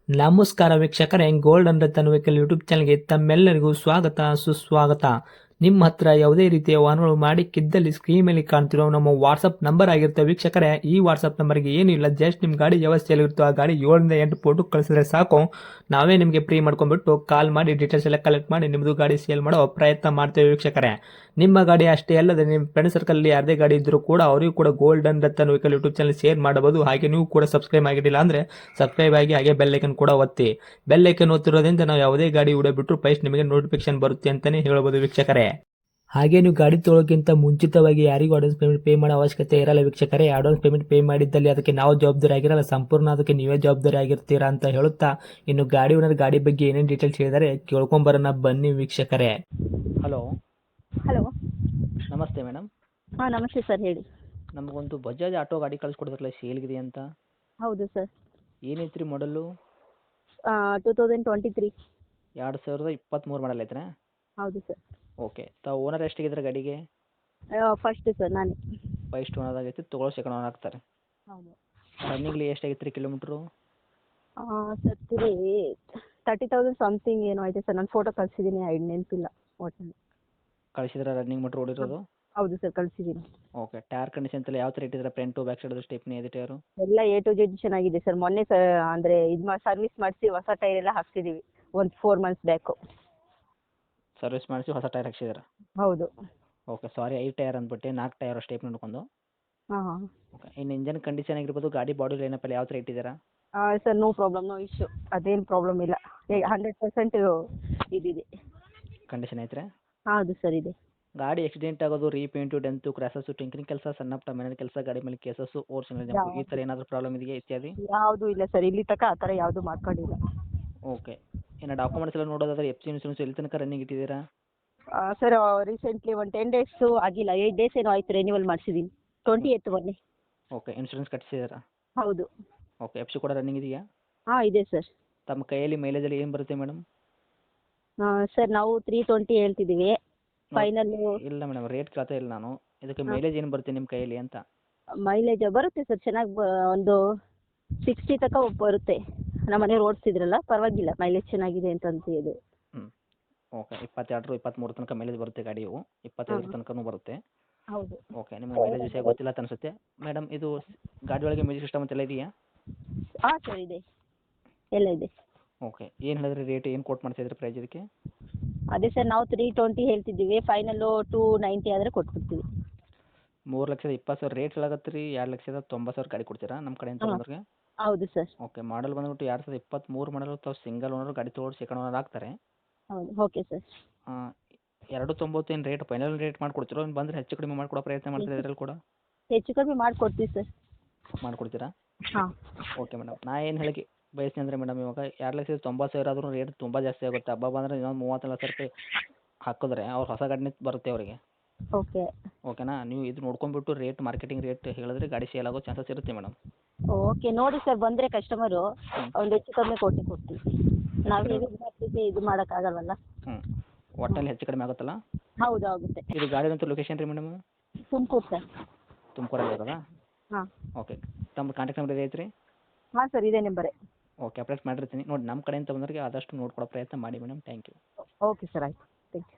ನಮಸ್ಕಾರ ವೀಕ್ಷಕರೇ, gold and Ratan vehicle YouTube ಚಾನಲ್ಗೆ ತಮ್ಮೆಲ್ಲರಿಗೂ ಸ್ವಾಗತ ಸುಸ್ವಾಗತ. ನಿಮ್ಮ ಹತ್ರ ಯಾವುದೇ ರೀತಿಯ ವಾಹನಗಳು ಮಾಡಿಕ್ಕಿದ್ದಲ್ಲಿ ಸ್ಕ್ರೀನ್ ಮೇಲೆ ಕಾಣ್ತಿರೋ ನಮ್ಮ ವಾಟ್ಸಪ್ ನಂಬರ್ ಆಗಿರುತ್ತೆ ವೀಕ್ಷಕರೇ. ಈ ವಾಟ್ಸಪ್ ನಂಬರ್ಗೆ ಏನಿಲ್ಲ, ಜಸ್ಟ್ ನಿಮ್ಮ ಗಾಡಿ ವ್ಯವಸ್ಥೆಯಲ್ಲಿರುತ್ತೋ ಆ ಗಾಡಿ 7 ರಿಂದ 8 ಫೋಟೋ ಕಳಿಸಿದ್ರೆ ಸಾಕು, ನಾವೇ ನಿಮಗೆ ಫ್ರೀ ಮಾಡ್ಕೊಂಡ್ಬಿಟ್ಟು ಕಾಲ್ ಮಾಡಿ ಡೀಟೇಲ್ಸ್ ಎಲ್ಲ ಕಲೆಕ್ಟ್ ಮಾಡಿ ನಿಮ್ಮದು ಗಾಡಿ ಸೇಲ್ ಮಾಡೋ ಪ್ರಯತ್ನ ಮಾಡ್ತೇವೆ ವೀಕ್ಷಕರೇ. ನಿಮ್ಮ ಗಾಡಿ ಅಷ್ಟೇ ಅಲ್ಲದೆ ನಿಮ್ಮ ಫ್ರೆಂಡ್ ಸರ್ಕಲ್ ಯಾರದೇ ಗಾಡಿ ಇದ್ದರೂ ಕೂಡ ಅವರಿಗೂ ಕೂಡ gold and Ratan vehicle YouTube channel share ಮಾಡಬಹುದು. ಹಾಗೆ ನೀವು ಕೂಡ ಸಬ್ಸ್ಕ್ರೈಬ್ ಆಗಿರಲಿಲ್ಲ ಅಂದರೆ ಸಬ್ಸ್ಕ್ರೈಬ್ ಆಗಿ ಹಾಗೆ ಬೆಲ್ ಐಕನ್ ಕೂಡ ಒತ್ತಿ. ಬೆಲ್ ಐಕನ್ ಒತ್ತಿರೋದ್ರಿಂದ ನಾವು ಯಾವುದೇ ಗಾಡಿ ವಿಡಿಯೋ ಬಿಟ್ಟರು ಫಸ್ಟ್ ನಿಮಗೆ ನೋಟಿಫಿಕೇಶನ್ ಬರುತ್ತೆ ಅಂತಾನೆ ಹೇಳ್ಬೋದು ವೀಕ್ಷಕರೇ. ಹಾಗೆ ನೀವು ಗಾಡಿ ತೊಳೋಕ್ಕಿಂತ ಮುಂಚಿತವಾಗಿ ಯಾರಿಗೂ ಅಡ್ವಾನ್ಸ್ ಪೇಮೆಂಟ್ ಪೇ ಮಾಡೋ ಅವಶ್ಯಕತೆ ಇರಲ್ಲ ವೀಕ್ಷಕರೇ. ಅಡ್ವಾನ್ಸ್ ಪೇಮೆಂಟ್ ಪೇ ಮಾಡಿದ್ದಲ್ಲಿ ಅದಕ್ಕೆ ನಾವು ಜವಾಬ್ದಾರಿ ಆಗಿರಲ್ಲ, ಸಂಪೂರ್ಣ ಅದಕ್ಕೆ ನೀವೇ ಜವಾಬ್ದಾರಿ ಆಗಿರ್ತೀರಾ ಅಂತ ಹೇಳುತ್ತಾ, ಇನ್ನು ಗಾಡಿ ಓನರ್ ಗಾಡಿ ಬಗ್ಗೆ ಏನೇನು ಡೀಟೇಲ್ಸ್ ಹೇಳಿದರೆ ಕೇಳ್ಕೊಂಬರೋಣ ಬನ್ನಿ ವೀಕ್ಷಕರೇ. Hello, hello. ನಮಸ್ತೆ ಮೇಡಮ್. ಹಾಂ, ನಮಸ್ತೆ ಸರ್, ಹೇಳಿ. ನಮಗೊಂದು ಬಜಾಜ್ ಆಟೋ ಗಾಡಿ ಕಳಿಸ್ಕೊಡಿದ್ರಲ್ಲ, ಸೇಲ್ಗಿದೆ ಅಂತ. ಹೌದು ಸರ್. ಏನೈತ್ರಿ ಮಾಡಲು? 2023. 2023 ಮಾಡಲ್ ಐತ್ರಾ? ಹೌದು ಸರ್. ಓಕೆ. ತಾವು ಓನರ್ ಎಷ್ಟಿಗಿದ್ರೆ ಗಾಡಿಗೆ? ಫಸ್ಟ್ ಸರ್, ನಾನೇ. ಫಸ್ಟ್ ಓನರ್ ಆಗೈತಿ, ತೊಗೊಳ್ಳೋ ಸೆಕೆಂಡ್ ಓನರ್ ಆಗ್ತಾರೆ. ಹೌದು. ರನ್ನಿಂಗ್ಲಿ ಎಷ್ಟಾಗೈತೆ ರೀ ಕಿಲೋಮೀಟ್ರು? ಸರ್ 30,000 ಸಮಥಿಂಗ್ ಏನೋ ಐತೆ ಸರ್. ನಾನು ಫೋಟೋ ಕಳಿಸಿದ್ದೀನಿ, ನೆನಪಿಲ್ಲ ಒಟ್ಟು. ಕಳಿಸಿದ್ರೆ ರನ್ನಿಂಗ್ ಮೀಟ್ರ್ ಓಡಿರೋದು? ಹೌದು ಸರ್, ಕಳಿಸಿದ್ದೀನಿ. ಓಕೆ. ಟೈರ್ ಕಂಡೀಷನ್ ಎಲ್ಲ ಯಾವ ಥರ ಇಟ್ಟಿದ್ರೆ? ಫ್ರಂಟು ಬ್ಯಾಕ್ ಸೈಡ್ ಸ್ಟೆಪ್ನಿ ಇದೆ ಟೈರು? ಎಲ್ಲ A to Z ಚೆನ್ನಾಗಿದೆ ಸರ್. ಮೊನ್ನೆ ಅಂದರೆ ಸರ್ವಿಸ್ ಮಾಡಿಸಿ ಹೊಸ ಟೈರ್ ಎಲ್ಲ ಹಾಕ್ಸಿದ್ದೀವಿ ಒಂದು 4 ಮಂತ್ಸ್ ಬ್ಯಾಕು. ಸರ್ವಿಸ್ ಮಾಡಿಸಿ ಹೊಸ ಟೈರ್ ಹಾಕ್ಸಿದ್ರೆ? ಹೌದು. ಓಕೆ. ಸಾರಿ, 5 ಟೈರ್ ಅಂದ್ಬಿಟ್ಟು 4 ಟೈರ್ ಸ್ಟೆಪ್ ನೋಡ್ಕೊಂಡು. ಹಾಂ ಹಾಂ. ಓಕೆ. ಇನ್ನು ಇಂಜನ್ ಕಂಡೀಷನ್ ಆಗಿರ್ಬೋದು, ಗಾಡಿ ಬಾಡಿ ಲೈನಪ್ಪಲ್ಲಿ ಯಾವ ಥರ ಇಟ್ಟಿದ್ದೀರಾ? Sir, no problem, no issue. ಅದೇನು ಪ್ರಾಬ್ಲಮ್ ಇಲ್ಲ. 100% ಇದಿದೆ. ಕಂಡೀಷನ್ ಐತ್ರಿ? ಹೌದು ಸರ್, ಇದೆ. ಗಾಡಿ ಆಕ್ಸಿಡೆಂಟ್ ಆಗೋದು, ರೀಪೇಂಟು, ಡೆಂತು, ಕ್ರ್ಯಾಸಸ್ಸು, ಟಿಂಕರಿಂಗ್ ಕೆಲಸ, ಸಣ್ಣ ಪುಟ್ಟ ಮನೆ ಕೆಲಸ, ಗಾಡಿ ಮೇಲೆ ಕೇಸಸ್ಸು, ಓರ್ಸಿನ ಜಂಪು, ಈ ಥರ ಏನಾದರೂ ಪ್ರಾಬ್ಲಮ್ ಇದೆಯಾ ಇತ್ಯಾದಿ? ಯಾವುದೂ ಇಲ್ಲ ಸರ್, ಇಲ್ಲಿ ತನಕ ಆ ಥರ ಯಾವುದೂ ಮಾಡ್ಕೊಂಡಿಲ್ಲ. ಓಕೆ. ಇನ್ನು ಡಾಕ್ಯುಮೆಂಟ್ಸ್ ಎಲ್ಲ ನೋಡೋದಾದ್ರೆ ಎಫ್ ಸಿ ಇನ್ಸೂರೆನ್ಸ್ ಎಲ್ಲಿ ತನಕ ರನ್ನಿಂಗ್ ಇಟ್ಟಿದ್ದೀರಾ? ಸರ್, ರೀಸೆಂಟ್ಲಿ ಒಂದು 10 ಡೇಸು ಆಗಿಲ್ಲ, 8 ಡೇಸ್ ಏನೋ ಆಯ್ತು ರಿನ್ಯೂವಲ್ ಮಾಡಿಸಿದ್ದೀನಿ. 28 ಮೊನ್ನೆ. ಓಕೆ. ಇನ್ಸೂರೆನ್ಸ್ ಕಟ್ಟಿಸಿದ್ದೀರಾ? ಹೌದು. ಓಕೆ. ಎಫ್ ಸಿ ಕೂಡ ರನ್ನಿಂಗ್ ಇದೆಯಾ? ಹಾಂ, ಇದೆ ಸರ್. ತಮ್ಮ ಕೈಯಲ್ಲಿ ಮೈಲೇಜಲ್ಲಿ ಏನು ಬರುತ್ತೆ ಮೇಡಮ್? ಸರ್, ನಾವು 320 ಹೇಳ್ತಿದ್ದೀವಿ. ಫೈನಲ್ಲು ಇಲ್ಲ ಮೇಡಮ್, ರೇಟ್ ಕೇಳ್ತಾ ಇಲ್ಲ ನಾನು. ಇದಕ್ಕೆ ಮೈಲೇಜ್ ಏನು ಬರುತ್ತೆ ನಿಮ್ಮ ಕೈಯಲ್ಲಿ ಅಂತ? ಮೈಲೇಜ್ ಬರುತ್ತೆ ಸರ್, ಚೆನ್ನಾಗಿ ಒಂದು 60 ತನಕ ಬರುತ್ತೆ. ನಮ್ಮ ಮನೆಯವ್ರು ಓಡಿಸಿದ್ರಲ್ಲ, ಪರವಾಗಿಲ್ಲ, ಮೈಲೇಜ್ ಚೆನ್ನಾಗಿದೆ ಅಂತ ಇದು. ಹ್ಞೂ. ಓಕೆ. 22 23 ತನಕ ಮೈಲೇಜ್ ಬರುತ್ತೆ ಗಾಡಿಯು, 25 ತನಕನೂ ಬರುತ್ತೆ. ಹೌದು. ಓಕೆ. ನಿಮಗೆ ಮೈಲೇಜ್ ವಿಷಯ ಗೊತ್ತಿಲ್ಲ ಅಂತ ಅನಿಸುತ್ತೆ ಮೇಡಮ್. ಇದು ಗಾಡಿ ಒಳಗೆ ಮ್ಯೂಸಿಕ್ ಸಿಸ್ಟಮ್ ಅಂತೆಲ್ಲ ಇದೆಯಾ? ಹಾಂ ಸರ್, ಇದೆ, ಎಲ್ಲ ಇದೆ. ಓಕೆ. ಏನು ಹೇಳಿದ್ರಿ ರೇಟ್, ಏನು ಕೋಟ್ ಮಾಡ್ತಾಯಿದ್ರಿ ಪ್ರೈಸ್ ಇದಕ್ಕೆ? ಅದೇ ಸರ್, ನಾವು 320 ಹೇಳ್ತಿದ್ದೀವಿ, ಫೈನಲ್ಲು 290 ಆದರೆ ಕೊಟ್ಬಿಡ್ತೀವಿ. 3,20,000 ರೇಟ್ ಹೇಳಾಕತ್ತೀರಿ ರೀ. 2,90,000 ಗಾಡಿ ಕೊಡ್ತೀರಾ ನಮ್ಮ ಕಡೆಯಿಂದ ಹಾಂ. ಬಂದವ್ರಿಗೆ? ಹೌದು ಸರ್. ಓಕೆ. ಮಾಡಲ್ ಬಂದ್ಬಿಟ್ಟು 2023 ಮಾಡಲು ತಾವು ಸಿಂಗಲ್ ಓನರ್, ಗಾಡಿ ತೊಗೊಂಡು ಸೆಕೆಂಡ್ ಓನರ್ ಆಗ್ತಾರೆ. ಹೌದು. Okay sir. 290 ಏನು ರೇಟ್ ಫೈನಲ್ ರೇಟ್ ಮಾಡಿಕೊಡ್ತೀರೋ, ಇನ್ನು ಬಂದರೆ ಹೆಚ್ಚು ಕಡಿಮೆ ಮಾಡಿಕೊಡೋ ಪ್ರಯತ್ನ ಮಾಡ್ತೀರಾ ಇದರಲ್ಲಿ ಕೂಡ? ಹೆಚ್ಚು ಕಡಿಮೆ ಮಾಡಿಕೊಡ್ತೀವಿ ಸರ್. ಮಾಡಿಕೊಡ್ತೀರಾ? ಹಾಂ. Okay madam. ನಾ ಏನು ಹೇಳಕ್ಕೆ ಬಯಸ್ತೀನಿ ಅಂದರೆ ಮೇಡಮ್, ಇವಾಗ 2,90,000 ಆದ್ರೂ ರೇಟ್ ತುಂಬ ಜಾಸ್ತಿ ಆಗುತ್ತೆ. ಹಬ್ಬ ಬಂದರೆ ಇನ್ನೊಂದು 30,000 ರೂಪಾಯಿ ಹಾಕಿದ್ರೆ ಅವ್ರು ಹೊಸ ಗಾಡಿನೇ ಬರುತ್ತೆ ಅವರಿಗೆ. ಓಕೆ. ಓಕೆನಾ? ನೀವು ಇದು ನೋಡ್ಕೊಂಡ್ಬಿಟ್ಟು ರೇಟ್, ಮಾರ್ಕೆಟಿಂಗ್ ರೇಟ್ ಹೇಳಿದ್ರೆ ಗಾಡಿ ಸೇಲ್ ಆಗೋ ಚಾನ್ಸಸ್ ಇರುತ್ತೆ ಮೇಡಮ್. ಓಕೆ, ನೋಡಿ ಸರ್, ಬಂದರೆ ಕಸ್ಟಮರು ಒಂದು ಹೆಚ್ಚು ಕಡಿಮೆ ಕೊಡ್ತೀವಿ. ನಾವು ಹೇಗೆ ಇದು ಮಾಡ್ತೀವಿ, ಇದು ಮಾಡೋಕ್ಕಾಗಲ್ವಲ್ಲ. ಹ್ಞೂ. ಒಟ್ಟಿನಲ್ಲಿ ಹೆಚ್ಚು ಕಡಿಮೆ ಆಗುತ್ತಲ್ಲ? ಹೌದು, ಆಗುತ್ತೆ. ಇದು ಗಾಡಿದಂಥ ಲೊಕೇಶನ್ ರೀ ಮೇಡಮ್? ತುಮಕೂರು ಸರ್. ತುಮಕೂರಲ್ಲಿ ಇರೋದಾ? ಹಾಂ. ಓಕೆ. ತಮ್ಮ ಕಾಂಟ್ಯಾಕ್ಟ್ ನಂಬರ್ ಇದೆ ಐತ್ರಿ? ಹಾಂ ಸರ್, ಇದೇ ನಂಬರೇ. ಓಕೆ. ಅಪ್ಡೇಟ್ ಮಾಡಿರ್ತೀನಿ ನೋಡಿ. ನಮ್ಮ ಕಡೆಯಿಂದ ಬಂದವರಿಗೆ ಆದಷ್ಟು ನೋಡ್ಕೊಡೋ ಪ್ರಯತ್ನ ಮಾಡಿ madam. Thank you. Okay sir, ಆಯಿತು. Thank you.